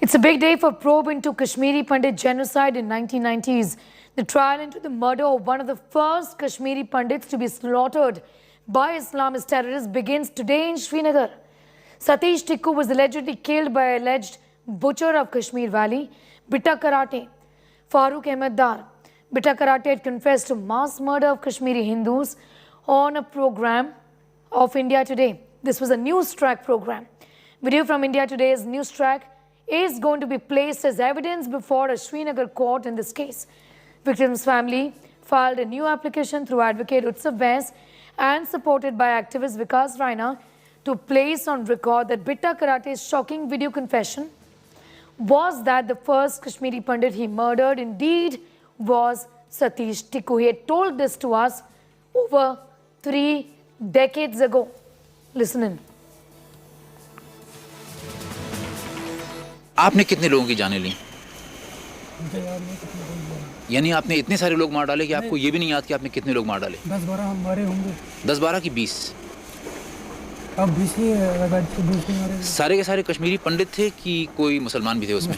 It's a big day for probe into Kashmiri Pandit Genocide in 1990s. The trial into the murder of one of the first Kashmiri Pandits to be slaughtered by Islamist terrorists begins today in Srinagar. Satish Tikoo was allegedly killed by alleged butcher of Kashmir Valley, Bitta Karate, Farooq Ahmed Dar. Bitta Karate had confessed to mass murder of Kashmiri Hindus on a program of India Today. This was a Newstrack program. Video from India Today's Newstrack is going to be placed as evidence before a Srinagar court in this case. Victim's family filed a new application through advocate Utsav Bains and supported by activist Vikas Raina to place on record that Bitta Karate's shocking video confession was that the first Kashmiri Pandit he murdered indeed was Satish Tikoo. He had told this to us over 3 decades ago. Listen in. आपने कितने लोगों की जानें ली? यानी आपने इतने सारे लोग मार डाले कि आपको ये भी नहीं याद कि आपने कितने लोग मार डाले? 10-12 हमारे होंगे। 10-12 की 20? अब 20 ही मारे। सारे के सारे कश्मीरी पंडित थे कि कोई मुसलमान भी थे उसमें?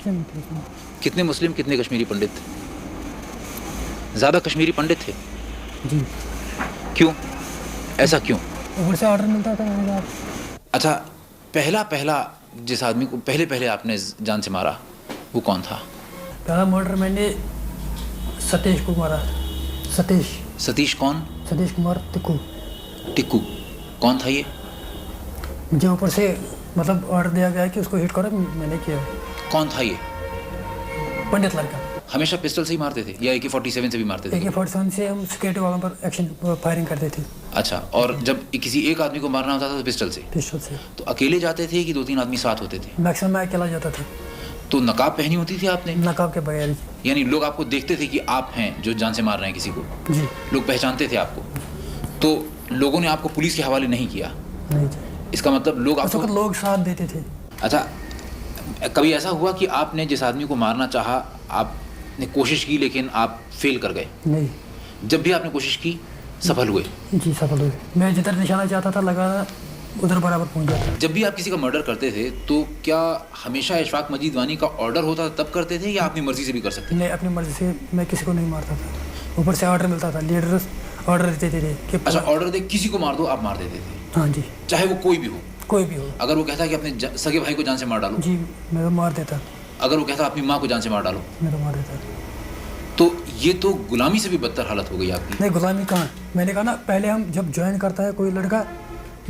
कितने मुस्लिम कितने कश्मीरी पंडित थे? ज़्यादा कश्मीरी पंडित थे? जी। क्यों? ऐसा क्यों? ऊपर से ऑर्डर मिलता था। अच्छा, पहला जिस आदमी को पहले आपने जान से मारा वो कौन था? पहला मर्डर मैंने सतीश को मारा। सतीश कौन? सतीश कुमार टिकू। कौन था ये? मुझे ऊपर से मतलब ऑर्डर दिया गया कि उसको हिट करो, मैंने किया। कौन था ये? पंडित लड़का। हमेशा पिस्टल से ही मारते थे या AK-47 से भी मारते थे? AK-47 से हम सिक्योरिटी वालों पर एक्शन फायरिंग करते थे। अच्छा, और जब किसी एक आदमी को मारना होता था तो पिस्टल से? तो अकेले जाते थे कि 2-3 आदमी साथ होते थे? मैक्सिमम मैं अकेला जाता था। तो नकाब पहनी होती थी आपने? नकाब के बगैर। यानी लोग आपको देखते थे कि आप हैं जो जान से मार रहे हैं किसी को? जी। लोग पहचानते थे आपको? तो लोगों ने आपको पुलिस के हवाले नहीं किया? नहीं। इसका मतलब लोग साथ देते थे। अच्छा, कभी ऐसा हुआ कि आपने जिस आदमी को मारना चाहा, आपने कोशिश की लेकिन आप फेल कर गए? नहीं। जब भी आपने कोशिश की सफल हुए? जी, सफल हुए। मैं जिधर निशाना चाहता था लगाना उधर बराबर पहुंच जाता। जब भी आप किसी का मर्डर करते थे तो क्या हमेशा इशफाक मजीद वानी का ऑर्डर होता था तब करते थे या अपनी मर्जी से भी कर सकते थे? नहीं, अपनी मर्जी से मैं किसी को नहीं मारता था। ऊपर से ऑर्डर मिलता था, लीडर ऑर्डर देते थे कि अच्छा, ऑर्डर दे किसी को मार दो, आप मार देते थे? हाँ जी। चाहे वो कोई भी हो? अगर वो कहता कि अपने सगे भाई को जान से मार डालो? जी, मैं मार देता। अगर वो कहता अपनी माँ को जान से मार डालो? मैं तो मार देता। तो ये तो गुलामी से भी बदतर हालत हो गई आपकी। नहीं, गुलामी कहाँ। मैंने कहा ना, पहले हम जब ज्वाइन करता है कोई लड़का,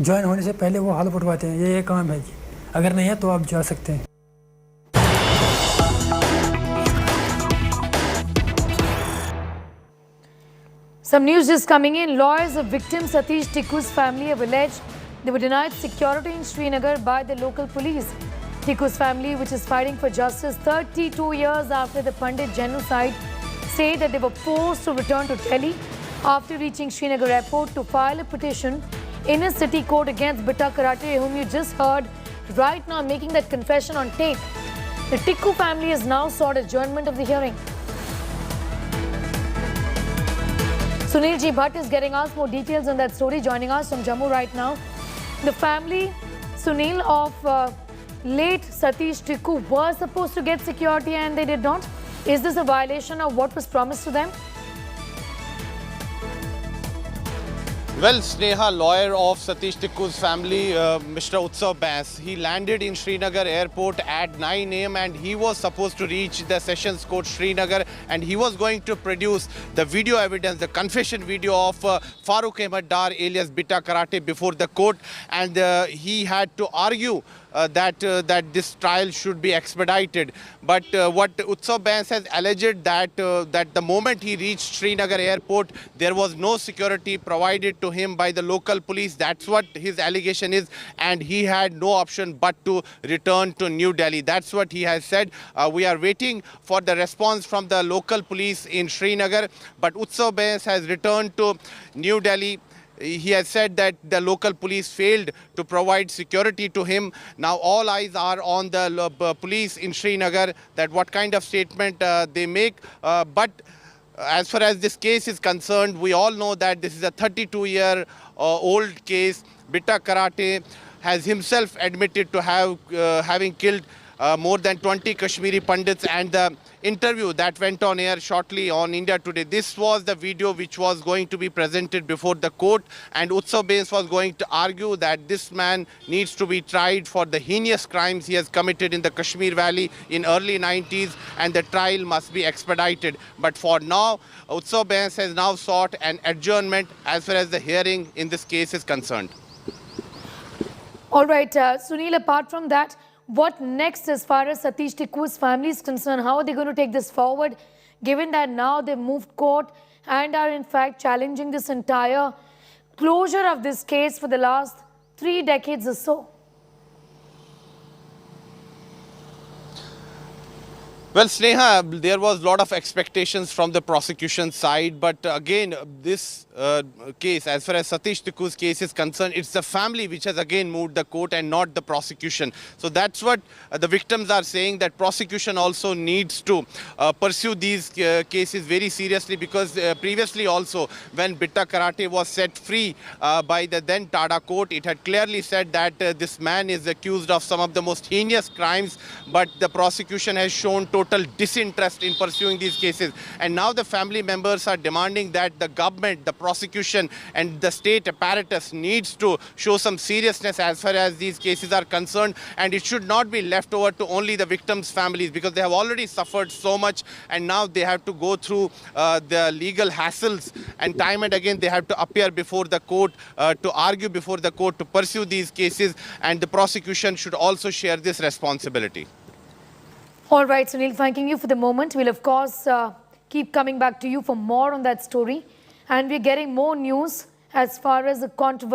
ज्वाइन होने से पहले वो हालत उठवाते हैं, ये काम है जी। अगर नहीं है तो आप जा सकते हैं। Some news just coming in. Lawyers of victim Satish Tikoo's family have alleged they were denied security in Srinagar by the local police. Tikoo's family, which is fighting for justice 32 years after the Pandit genocide, say that they were forced to return to Delhi after reaching Srinagar airport to file a petition in a city court against Bitta Karate, whom you just heard right now making that confession on tape. The Tikoo family has now sought adjournment of the hearing. Sunil G. Bhatt is getting us more details on that story, joining us from Jammu right now. The family, Sunil, of late Satish Tikoo were supposed to get security and they did not. Is this a violation of what was promised to them? Well, Sneha, lawyer of Satish Tikoo's family, Mr. Utsav Bains, he landed in Srinagar airport at 9 AM and he was supposed to reach the Sessions Court Srinagar and he was going to produce the video evidence, the confession video of Farooq Ahmed Dar alias Bitta Karate before the court, and he had to argue that this trial should be expedited. But what Utsav Bains has alleged that the moment he reached Srinagar airport, there was no security provided to him by the local police. That's what his allegation is, and he had no option but to return to New Delhi. That's what he has said. We are waiting for the response from the local police in Srinagar, but Utsav Bains has returned to New Delhi. He has said that the local police failed to provide security to him. Now all eyes are on the police in Srinagar, that what kind of statement they make. But as far as this case is concerned, we all know that this is a 32-year-old case. Bitta Karate has himself admitted to having killed more than 20 Kashmiri Pandits, and the interview that went on air shortly on India Today. This was the video which was going to be presented before the court, and Utsav Bains was going to argue that this man needs to be tried for the heinous crimes he has committed in the Kashmir Valley in early 90s, and the trial must be expedited. But for now, Utsav Bains has now sought an adjournment as far as the hearing in this case is concerned. All right, Sunil, apart from that, what next as far as Satish Tikoo's family is concerned? How are they going to take this forward, given that now they've moved court and are in fact challenging this entire closure of this case for the last 3 decades or so? Well, Sneha, there was a lot of expectations from the prosecution side, but again, this case, as far as Satish Tikoo's case is concerned, it's the family which has again moved the court and not the prosecution. So that's what the victims are saying, that prosecution also needs to pursue these cases very seriously, because previously also when Bitta Karate was set free by the then Tada court, it had clearly said that this man is accused of some of the most heinous crimes, but the prosecution has shown total disinterest in pursuing these cases. And now the family members are demanding that the government, the prosecution and the state apparatus needs to show some seriousness as far as these cases are concerned, and it should not be left over to only the victims' families, because they have already suffered so much and now they have to go through the legal hassles, and time and again they have to appear before the court to argue before the court to pursue these cases, and the prosecution should also share this responsibility. All right, Sunil, thanking you for the moment. We'll, of course, keep coming back to you for more on that story. And we're getting more news as far as the controversy